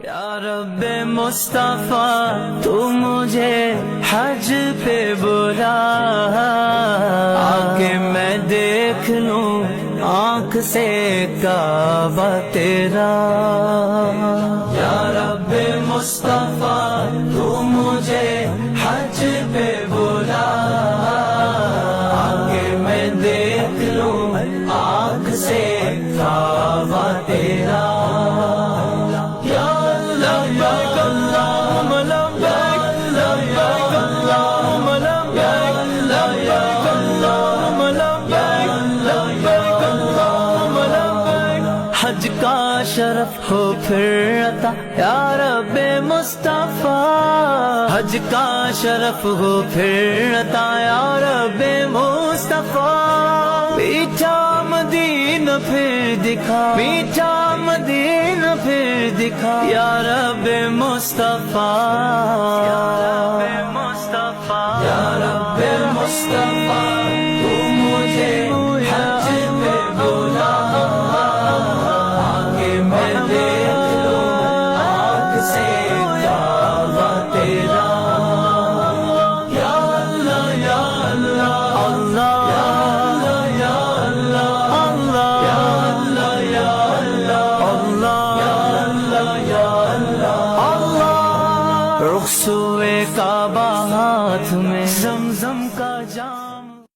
یا رب مصطفیٰ تو مجھے حج پہ بلا، آکے میں دیکھ لوں آنکھ سے کعبہ تیرا۔ یا رب مصطفیٰ تو مجھے حج پہ بلا، آکے میں دیکھ لوں آنکھ سے کعبہ تیرا۔ حج کا شرف ہو پھر عطا یا رب مصطفیٰ، حج کا شرف ہو پھر عطا یا رب مصطفیٰ۔ میٹھا مدینہ پھر دکھا، میٹھا مدینہ پھر دکھا یا رب مصطفیٰ، یا رب مصطفیٰ، یا رب مصطفیٰ تو مجھے حج پہ بلا، آگے میں دیکھ لوں آنکھ سے کعبہ تیرا۔ یا اللہ یا اللہ اللہ، یا اللہ یا اللہ اللہ، یا اللہ یا اللہ اللہ، رخ سوئے کا